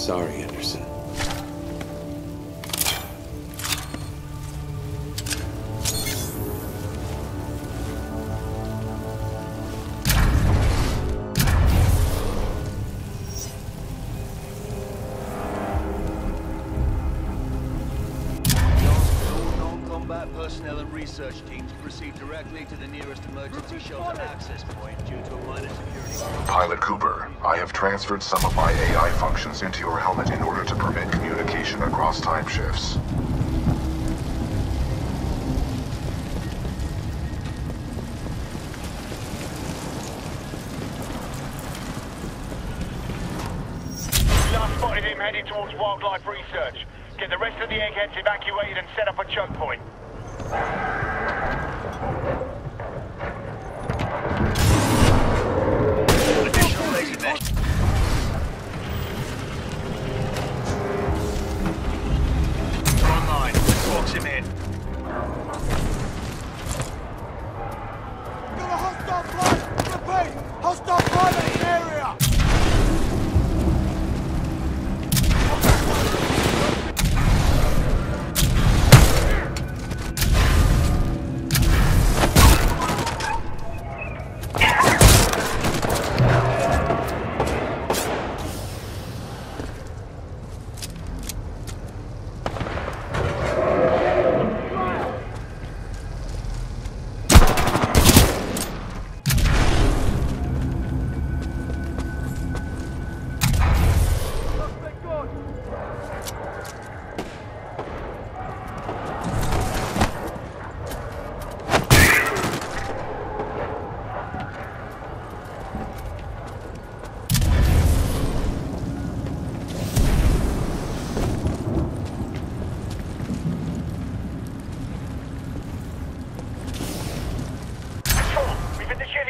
Sorry, Anderson. Personnel and research teams proceed directly to the nearest emergency shelter access point due to a minor security problem. Pilot Cooper, I have transferred some of my AI functions into your helmet in order to permit communication across time shifts. Last spotted him heading towards wildlife research. Get the rest of the eggheads evacuated and set up a choke point. Additional laser mesh. Online. Box him in. Got a hostile flight! Repeat! Hostile flight in the area!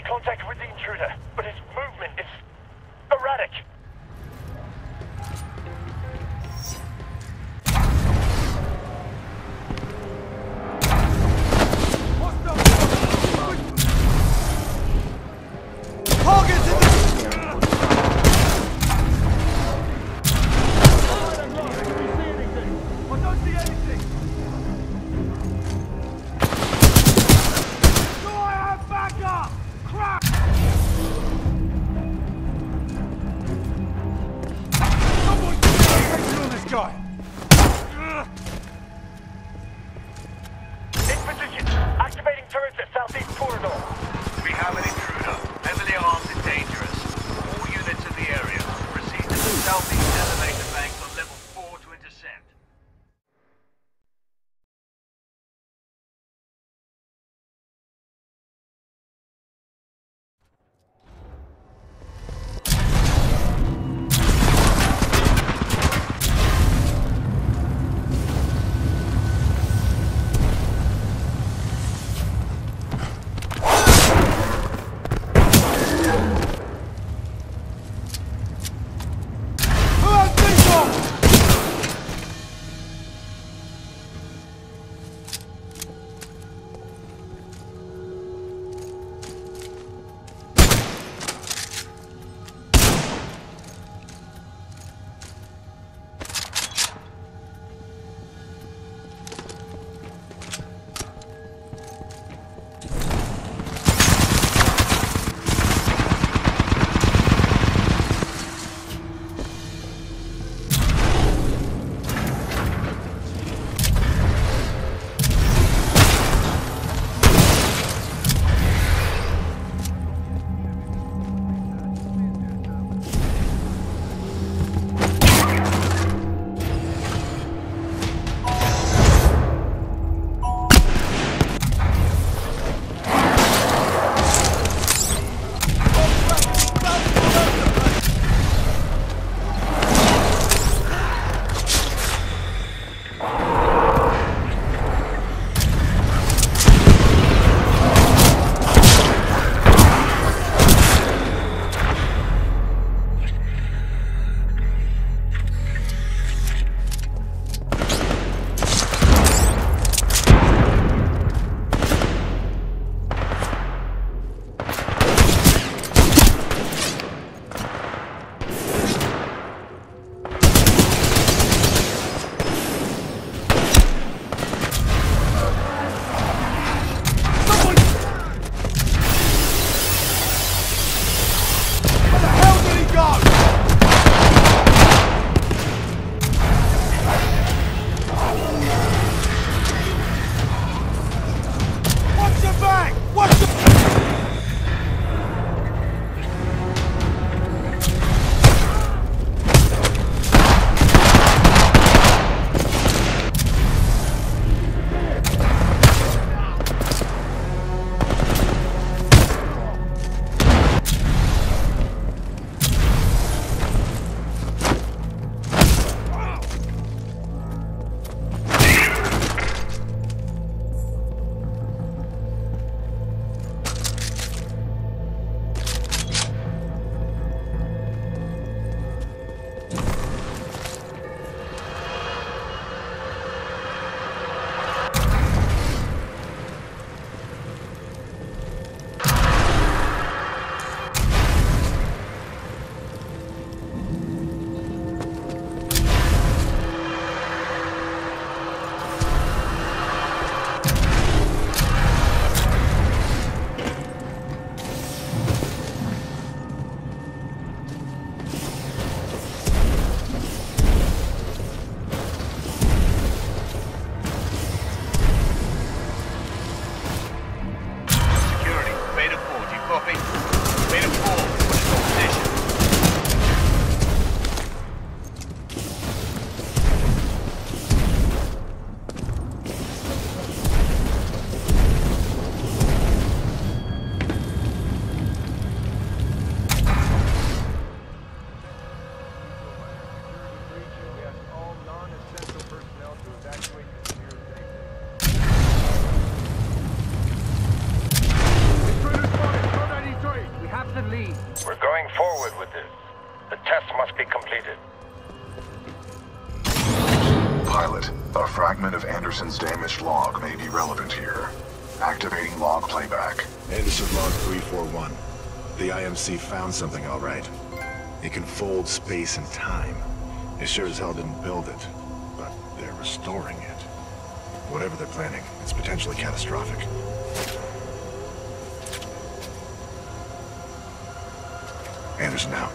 Contact with the intruder, but his movement is erratic. Targets in the... I don't see anything! Do I have backup? Crap! Someone get attention on this guy! In position. Activating turrets at southeast corridor. We have an intruder. Heavily armed and dangerous. All units in the area. Proceed to the southeast elevator bank on level 4 to intercept. Anderson's damaged log may be relevant here. Activating log playback. Anderson log 341. The IMC found something all right. It can fold space and time. They sure as hell didn't build it, but they're restoring it. Whatever they're planning, it's potentially catastrophic. Anderson out.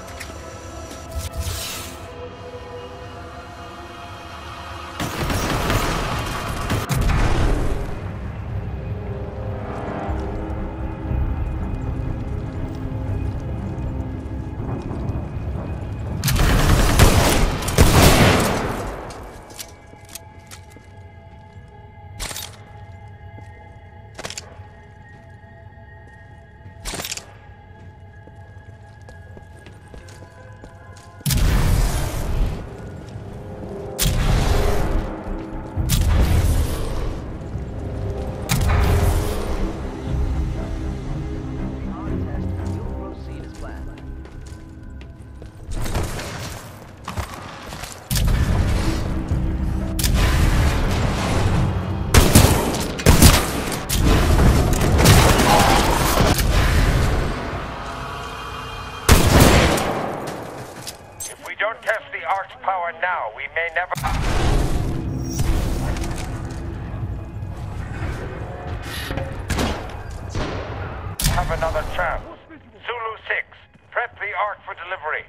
Now, we may never... have another chance. Zulu 6, prep the Ark for delivery.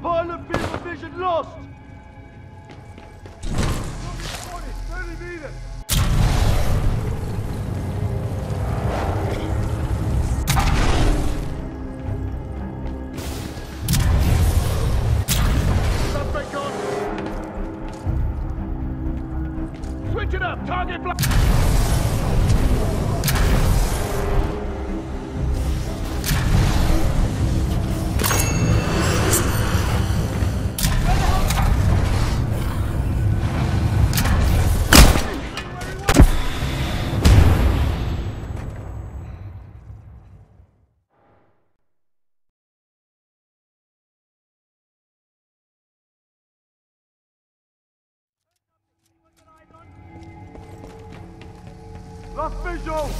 Pilot field vision lost! Really need it! Suspect on! Switch it up! Target block! Lost visual!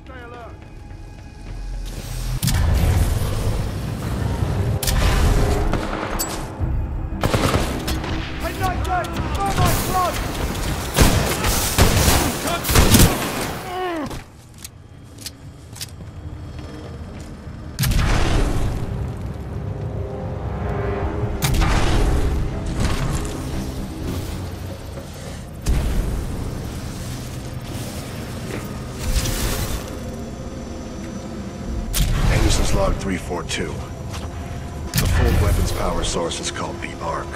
Stay alert! Anderson's log 342. The full weapons power source is called the Ark.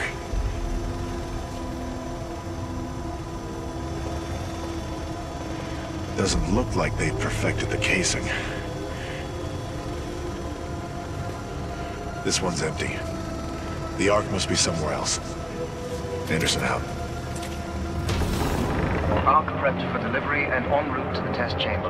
Doesn't look like they've perfected the casing. This one's empty. The Ark must be somewhere else. Anderson out. Ark prepped for delivery and en route to the test chamber.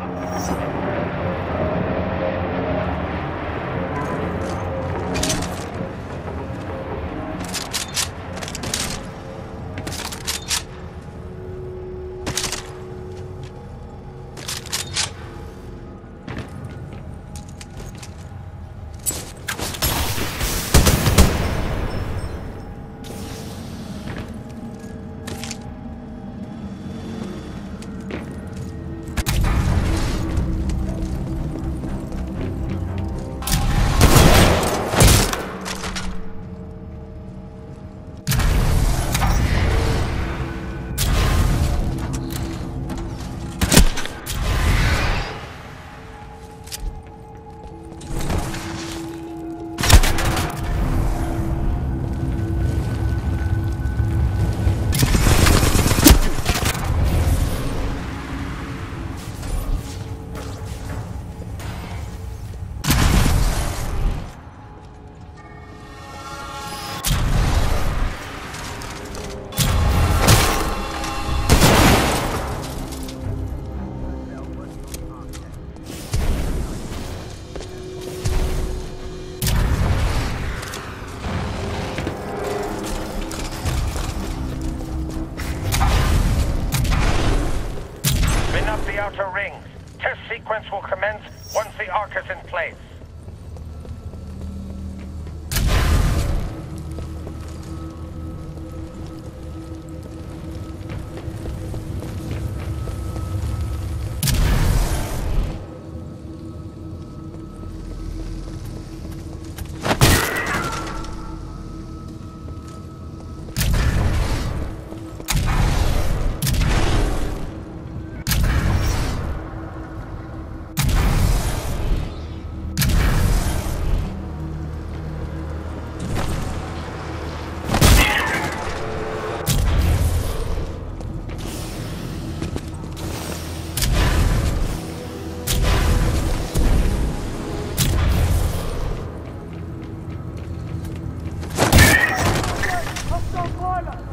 sequence will commence once the arc is in place.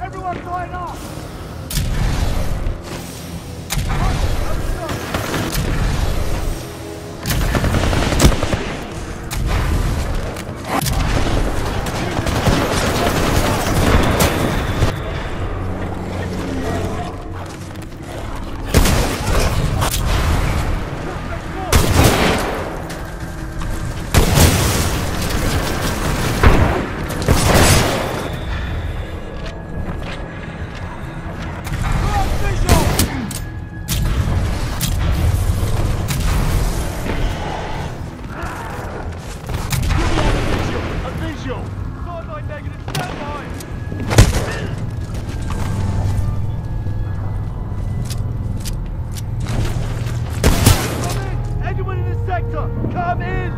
Everyone line up! Come in!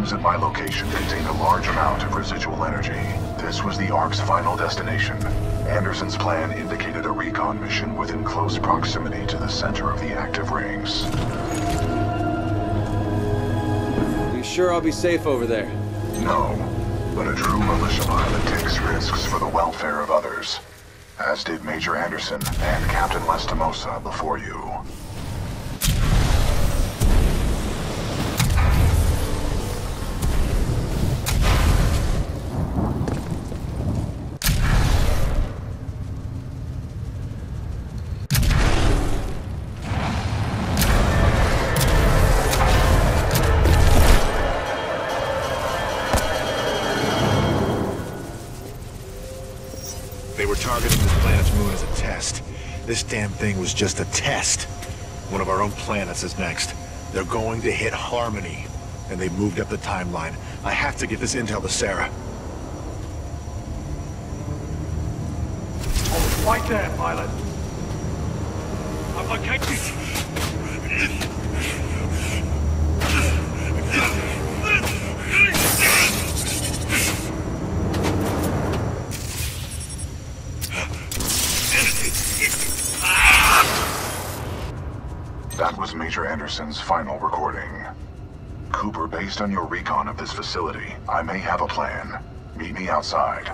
At my location contain a large amount of residual energy. This was the Ark's final destination. Anderson's plan indicated a recon mission within close proximity to the center of the active rings. You sure I'll be safe over there? No, but a true militia pilot takes risks for the welfare of others. As did Major Anderson and Captain Lastimosa before you. They were targeting this planet's moon as a test. This damn thing was just a test. One of our own planets is next. They're going to hit Harmony. And they moved up the timeline. I have to get this intel to Sarah. Oh, right there, pilot. I've located... That was Major Anderson's final recording. Cooper, based on your recon of this facility, I may have a plan. Meet me outside.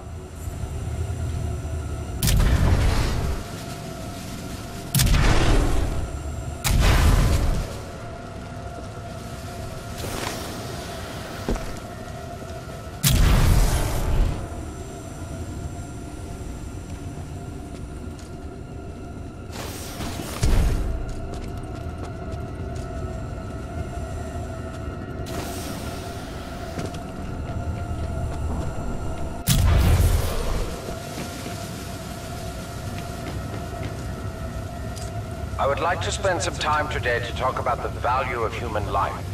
I would like to spend some time today to talk about the value of human life.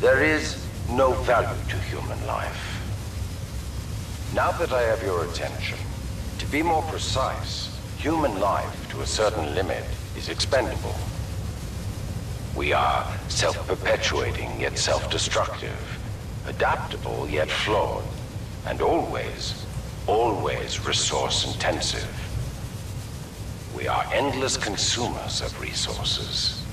There is no value to human life. Now that I have your attention, to be more precise, human life to a certain limit is expendable. We are self-perpetuating yet self-destructive, adaptable yet flawed, and always resource-intensive. We are endless consumers of resources.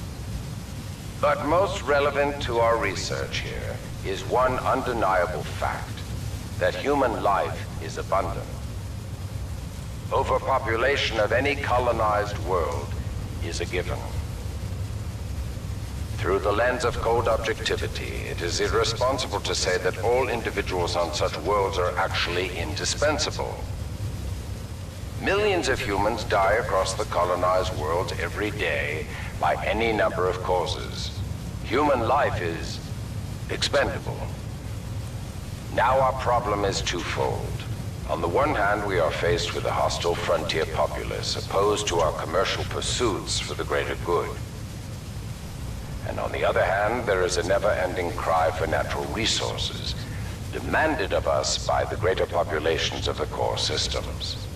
But most relevant to our research here is one undeniable fact, that human life is abundant. Overpopulation of any colonized world is a given. Through the lens of cold objectivity, it is irresponsible to say that all individuals on such worlds are actually indispensable. Millions of humans die across the colonized world every day by any number of causes. Human life is expendable. Now our problem is twofold. On the one hand, we are faced with a hostile frontier populace opposed to our commercial pursuits for the greater good. And on the other hand, there is a never-ending cry for natural resources, demanded of us by the greater populations of the core systems.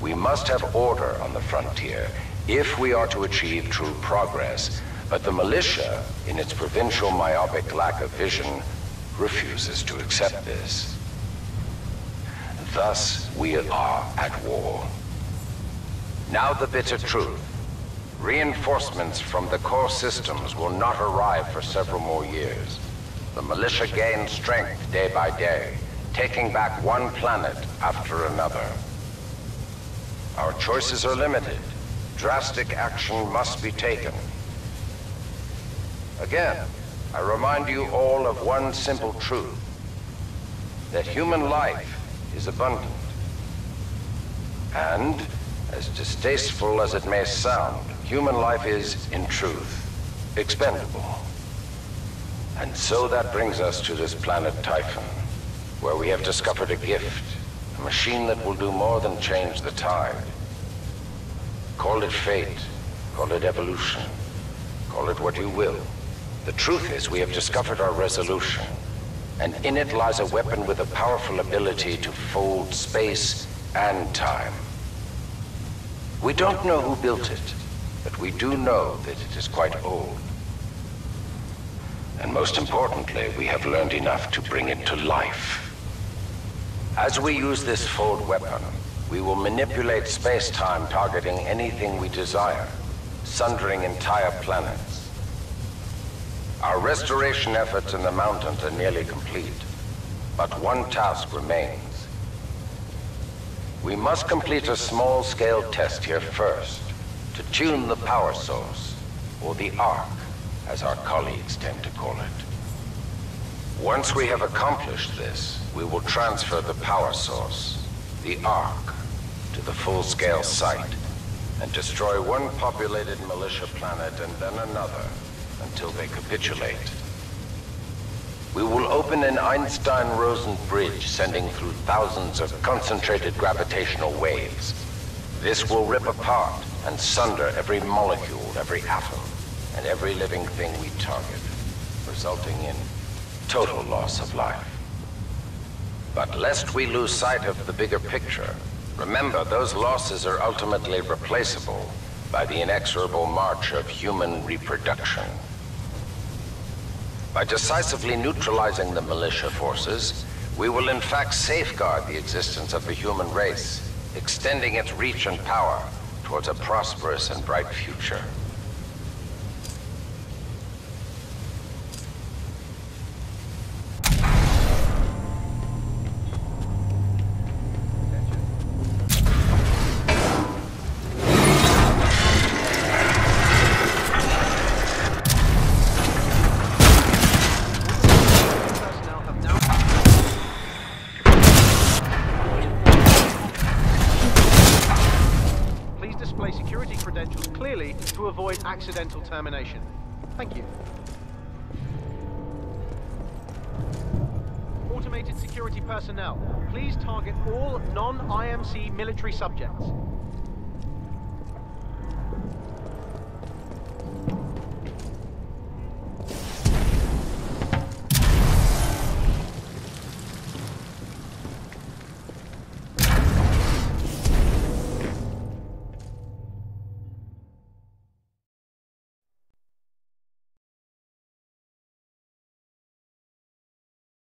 We must have order on the frontier if we are to achieve true progress, but the militia, in its provincial myopic lack of vision, refuses to accept this. Thus, we are at war. Now the bitter truth. Reinforcements from the core systems will not arrive for several more years. The militia gains strength day by day, taking back one planet after another. Our choices are limited. Drastic action must be taken. Again, I remind you all of one simple truth, that human life is abundant. And, as distasteful as it may sound, human life is, in truth, expendable. And so that brings us to this planet Typhon, where we have discovered a gift, a machine that will do more than change the tide. Call it fate, call it evolution, call it what you will. The truth is, we have discovered our resolution, and in it lies a weapon with a powerful ability to fold space and time. We don't know who built it, but we do know that it is quite old. And most importantly, we have learned enough to bring it to life. As we use this fold weapon, we will manipulate space-time targeting anything we desire, sundering entire planets. Our restoration efforts in the mountains are nearly complete, but one task remains. We must complete a small-scale test here first, to tune the power source, or the arc, as our colleagues tend to call it. Once we have accomplished this, we will transfer the power source, the arc, to the full-scale site, and destroy one populated militia planet and then another, until they capitulate. We will open an Einstein-Rosen bridge sending through thousands of concentrated gravitational waves. This will rip apart and sunder every molecule, every atom, and every living thing we target, resulting in total loss of life. But lest we lose sight of the bigger picture, remember those losses are ultimately replaceable by the inexorable march of human reproduction. By decisively neutralizing the militia forces, we will in fact safeguard the existence of the human race, extending its reach and power towards a prosperous and bright future. To avoid accidental termination. Thank you. Automated security personnel, please target all non-IMC military subjects.